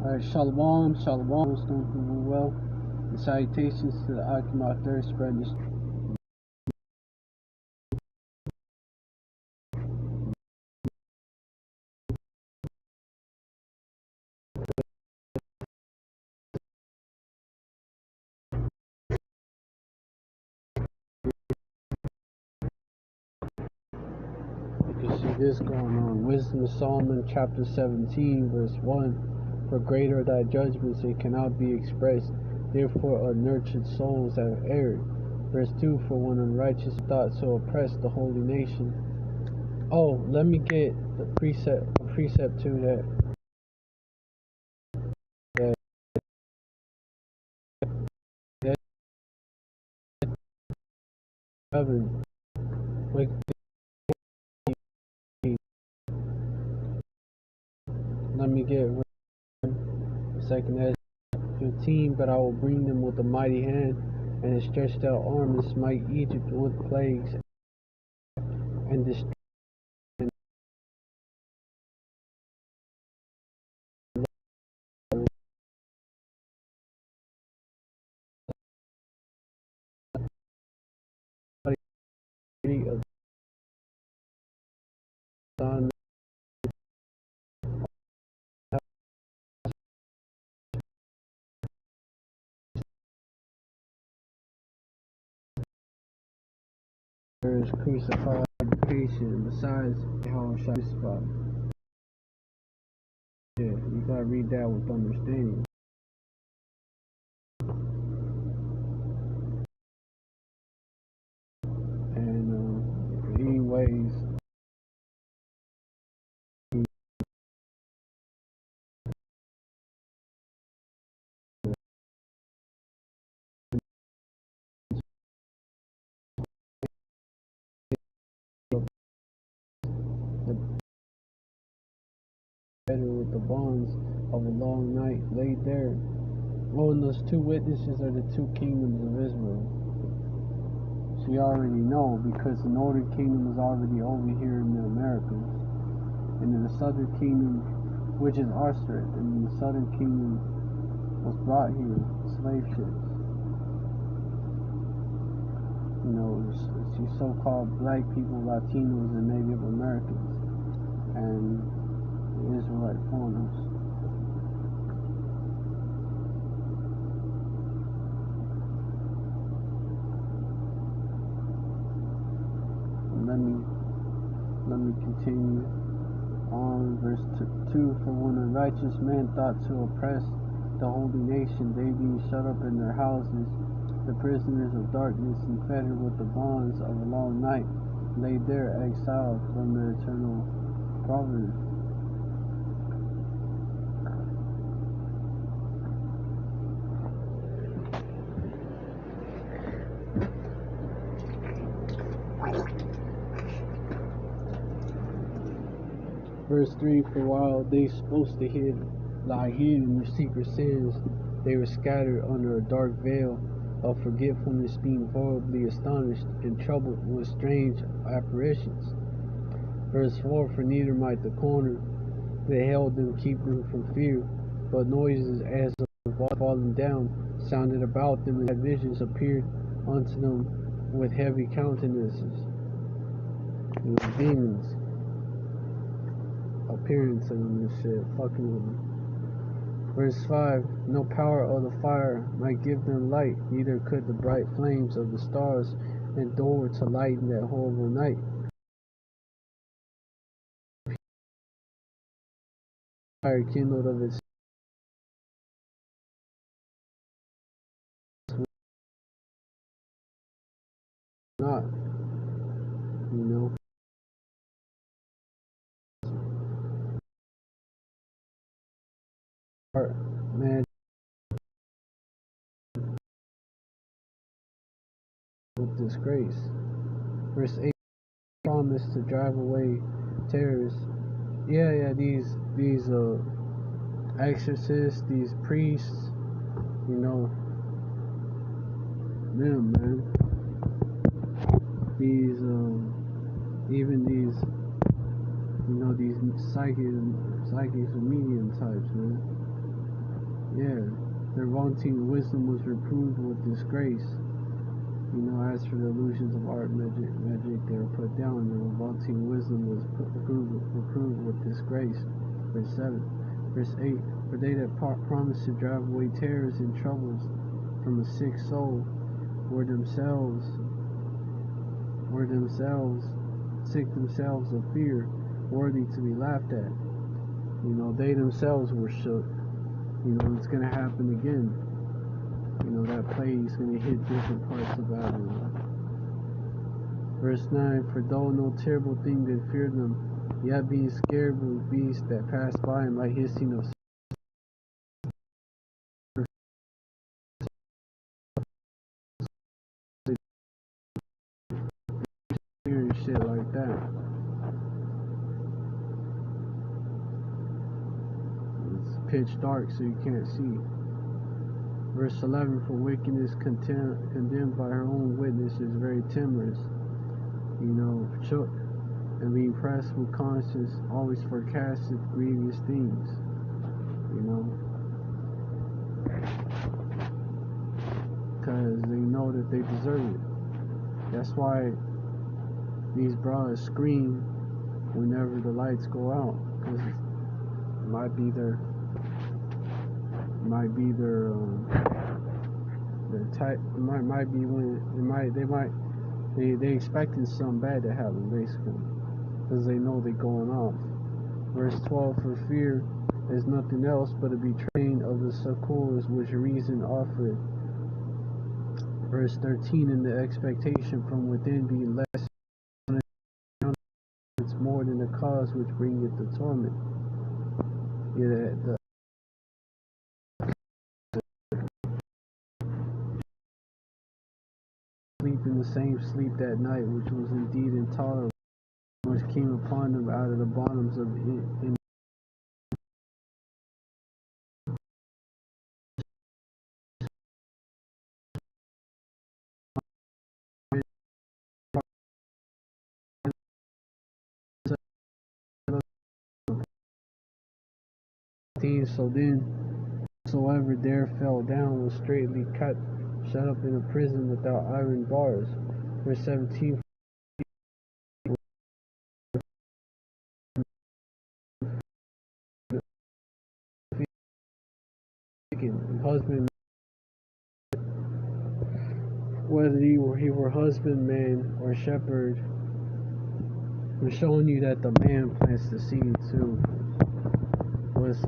Shalom, shalom, doing well. And salutations to the Akimah third spread. You can see this going on. Wisdom of Solomon, chapter 17, verse 1. For greater are thy judgments, they cannot be expressed. Therefore, unnurtured souls have erred. Verse 2. For when unrighteous thoughts so oppress the holy nation. Oh, let me get the precept to that. Heaven. Let me get second as 15. But I will bring them with a mighty hand and a stretched out arm, and smite Egypt with plagues and destroy of Don. Is crucified patient. Besides, how crucified. Yeah, you gotta read that with understanding. And anyways, better with the bonds of a long night laid there. Oh, and those two witnesses are the two kingdoms of Israel. So you already know, because the northern kingdom is already over here in the Americas, and then the southern kingdom, which is our strength, and then the southern kingdom was brought here, slave ships. You know, it's your so-called black people, Latinos, and Native Americans, and the Israelite foreigners. Let me continue on verse 2. For when a righteous man thought to oppress the holy nation, they being shut up in their houses, the prisoners of darkness and fettered with the bonds of a long night, laid there exiled from their eternal providence. Verse 3. For while they supposed to lie hid in their secret sins, they were scattered under a dark veil of forgetfulness, being horribly astonished and troubled with strange apparitions. Verse 4. For neither might the corner that held them keep them from fear, but noises as of water falling down sounded about them, and visions appeared unto them with heavy countenances. Demons appearing to them and shit, fucking with them. Verse 5. No power of the fire might give them light, neither could the bright flames of the stars endure to lighten that horrible night. Fire kindled of its not, you know. Man, with disgrace. Verse 8. Promised to drive away terrorists. Yeah, these exorcists, these priests, you know, them, man. These even these, you know, these psychics or medium types, man. Yeah, their vaunting wisdom was reproved with disgrace. As for the illusions of art, magic they were put down. Their vaunting wisdom was reproved with disgrace. Verse 7. Verse 8. For they that promised to drive away terrors and troubles from a sick soul were themselves sick themselves of fear, worthy to be laughed at. They themselves were shook. It's going to happen again. That plague is going to hit different parts of Babylon. Verse 9, for though no terrible thing did fear them, yet being scared with beasts that passed by and like hissing of fear and shit like that. It's pitch dark so you can't see. Verse 11, for wickedness condemned by her own witness is very timorous. Shook and being pressed with conscience always forecasteth grievous things. Because they know that they deserve it. That's why these bras scream whenever the lights go out, because it might be their type. It might be when they expecting something bad to happen, basically, because they know they're going off. Verse 12, for fear is nothing else but a betraying of the succors which reason offered. Verse 13, in the expectation from within being less, it's more than the cause which bringeth the torment. Sleep in the same sleep that night, which was indeed intolerable, which came upon them out of the bottoms of in so then whosoever there fell down was straightly shut up in a prison without iron bars. Verse 17, husband, whether he were husbandman or shepherd, we're showing you that the man plants the seed too. Was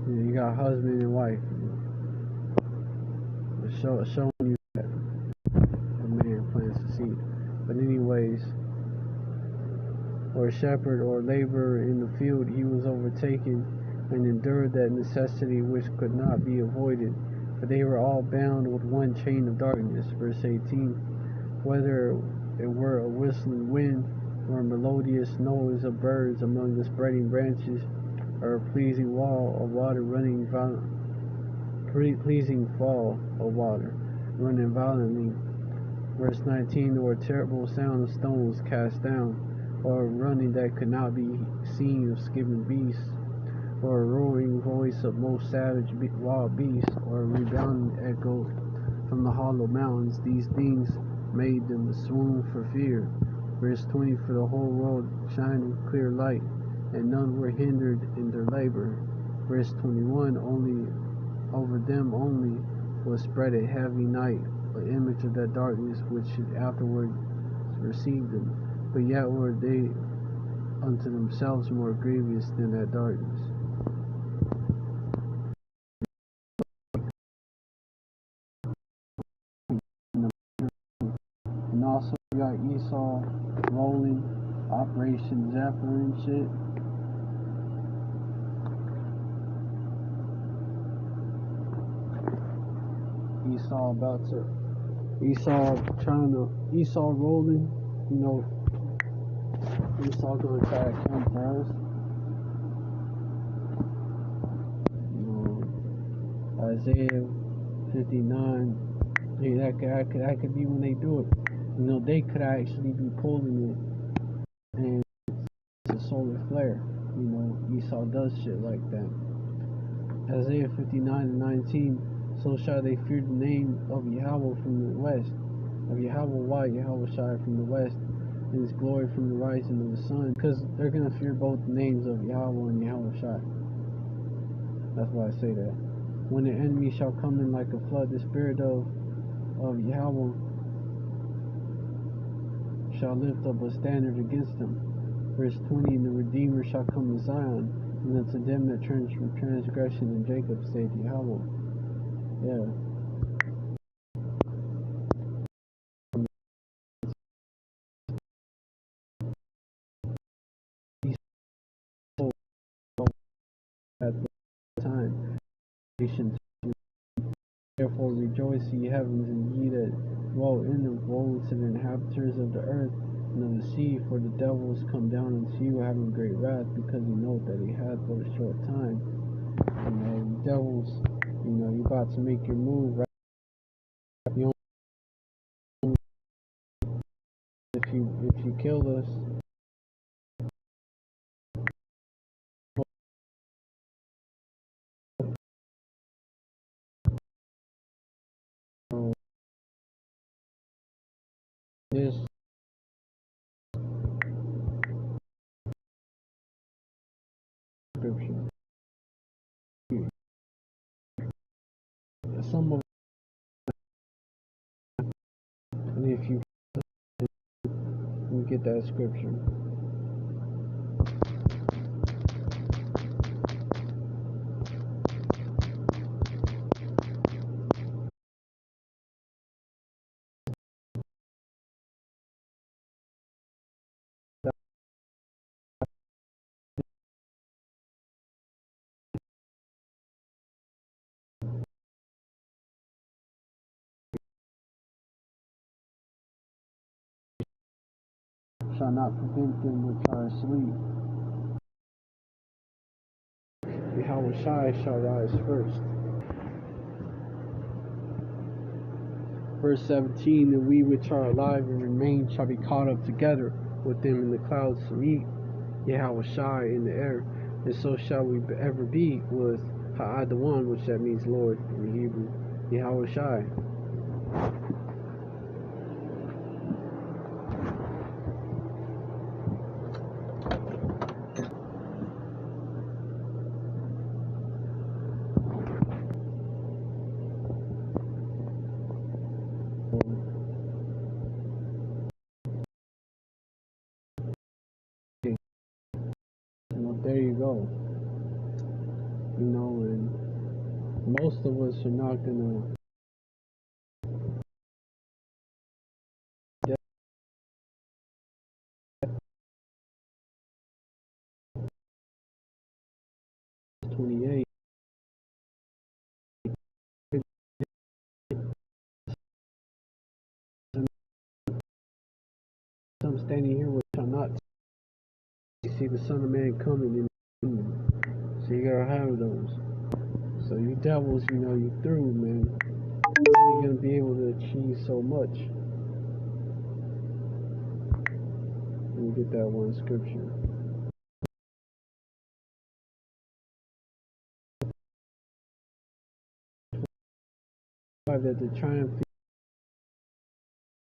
you got husband and wife. Showing you that the man plants the seed. But anyways, or shepherd or laborer in the field, he was overtaken and endured that necessity which could not be avoided, for they were all bound with one chain of darkness. Verse 18, whether it were a whistling wind, or a melodious noise of birds among the spreading branches, or a pleasing wall of water pleasing fall of water running violently. Verse 19, or a terrible sound of stones cast down, or a running that could not be seen of skipping beasts, or a roaring voice of most savage wild beasts, or a rebounding echo from the hollow mountains. These things made them swoon for fear. Verse 20, for the whole world shined with clear light, and none were hindered in their labor. Verse 21, only over them only was spread a heavy night, an image of that darkness which should afterward receive them. But yet were they unto themselves more grievous than that darkness. And also you got Esau rolling, Operation Zephyr and shit. Esau rolling, Esau gonna try to come for us. Isaiah 59, that could be when they do it. They could actually be pulling it, and it's a solar flare. Esau does shit like that. Isaiah 59:19. So shall they fear the name of Yahweh from the west, of Yahweh Yahweh Shai from the west, and his glory from the rising of the sun. Because they're going to fear both the names of Yahweh and Yahweh Shai. That's why I say that. When the enemy shall come in like a flood, the spirit of Yahweh shall lift up a standard against him. Verse 20, and the Redeemer shall come to Zion, and unto them that turn from transgression in Jacob, saith Yahweh. Yeah. At the time, therefore rejoice, ye heavens, and ye that dwell in them. Woe to the inhabitants of the earth and of the sea, for the devil is come down unto you, having great wrath, because he knoweth that he hath but a short time. You devils, you about to make your move, right? If you kill us, this scripture. Some of and if you get that scripture. Shall not prevent them which are asleep. Yahweh Shai shall rise first. Verse 17, and we which are alive and remain shall be caught up together with them in the clouds to meet Yahweh Shai in the air, and so shall we ever be with Ha'ad the One, which that means Lord in Hebrew, Yahweh Shai. There you go. And most of us are not gonna 28. I'm standing here which I'm not. You see the Son of Man coming in. So you gotta have those. So you devils, you through, man. You're gonna be able to achieve so much. Let me get that one scripture. That the triumph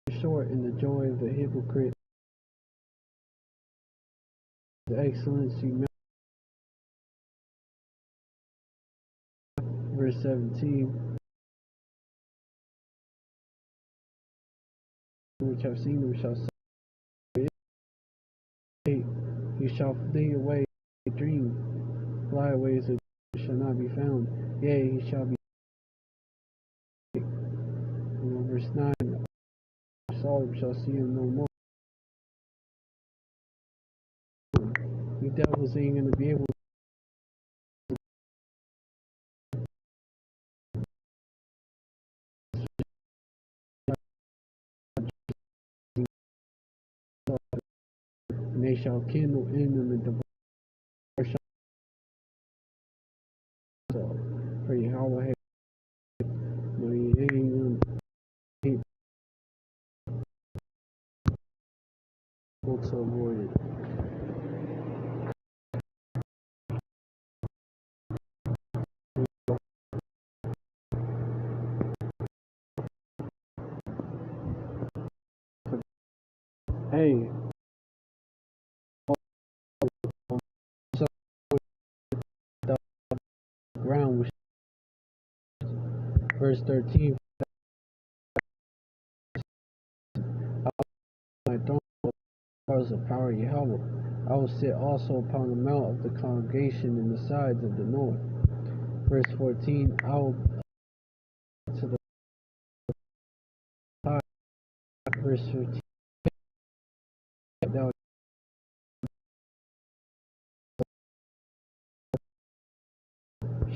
is short and the joy of the hypocrite, the excellency. Verse 17, which have seen them shall say, you shall flee away a dream, fly away as a shall not be found. Yea, he shall be. Verse 9, saw him shall see him no more. You devils ain't gonna be able to, and they shall kindle in them and devour for Yahweh. No, you ain't gonna be able to avoid it. Hey, so the ground was verse 13. My throne was the power of Yahweh. I will sit also upon the mount of the congregation in the sides of the north. Verse 14. I will to the high. Verse 15. Thou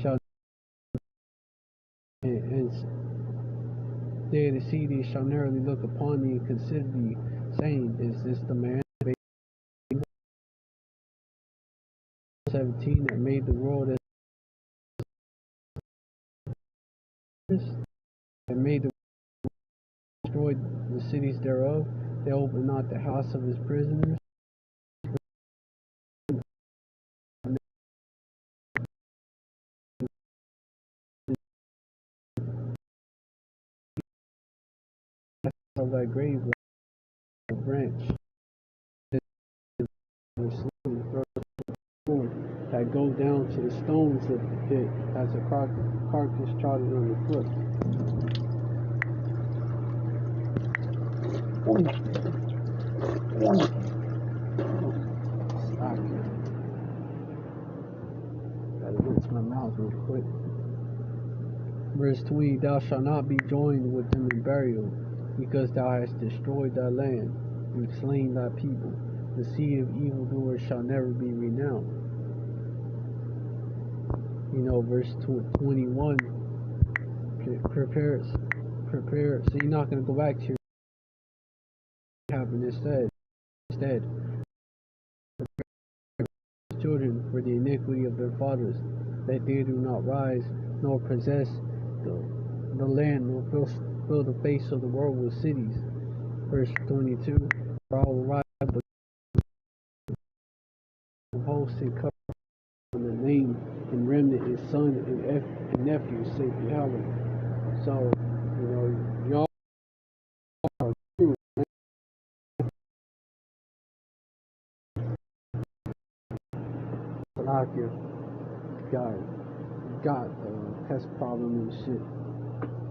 shalt and they that see thee shall narrowly look upon thee and consider thee, saying, Is this the man 17 that made the world as this, that made the destroyed the cities thereof, they opened not the house of his prisoners, of thy grave like a branch that go down to the stones of the pit as a carcass trodden underfoot. Gotta rinse my mouth real quick. Verse 20, Thou shalt not be joined with them in burial, because thou hast destroyed thy land, and slain thy people. The seed of evildoers shall never be renowned. Verse 21, prepare, so you're not going to go back to your happen instead, children for the iniquity of their fathers, that they do not rise, nor possess the land, nor fill the face of the world with cities. Verse 22, For I will rise up a host and cover on the name and remnant and son and nephew, saith Yahweh. So, y'all are true. Like your got a pest problem and shit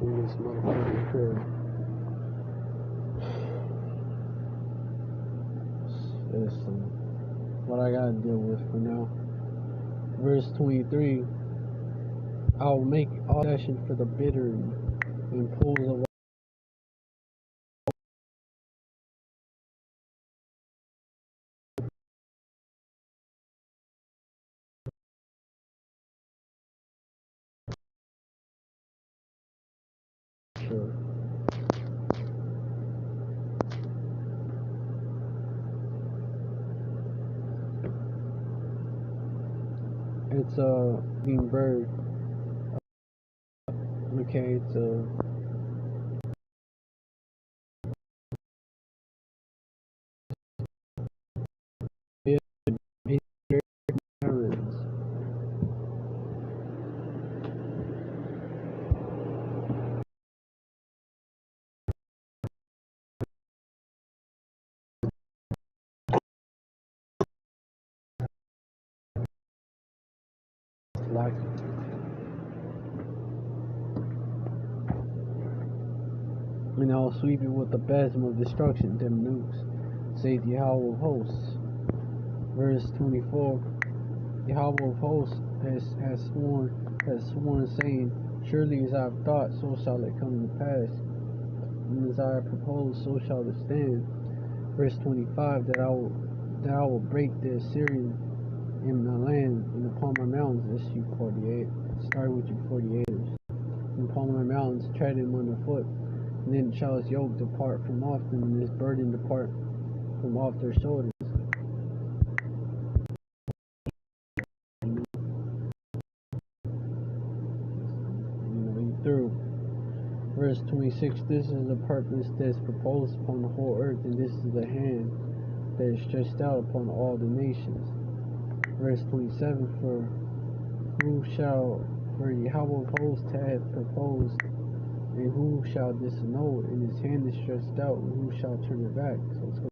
in this motherfucking crib. That's what I gotta deal with for now. Verse 23, I will make all possession for the bitter and pools of water. It's a green bird. Okay, it's a like, and I'll sweep it with the besom of destruction, them nukes, saith Yahweh of hosts. Verse 24, Yahweh of hosts has sworn, saying, Surely as I have thought, so shall it come to pass, and as I have proposed, so shall it stand. Verse 25, that I will break the Assyrian in my land and upon my mountains. This you 48. Start with you 48ers. And upon my mountains tread him underfoot. And then shall his yoke depart from off them, and his burden depart from off their shoulders. Through. Verse 26, This is the purpose that is proposed upon the whole earth, and this is the hand that is stretched out upon all the nations. Verse 27, For Yahweh of hosts hath proposed, and who shall disannul it? And his hand is stretched out, and who shall turn it back? So let's go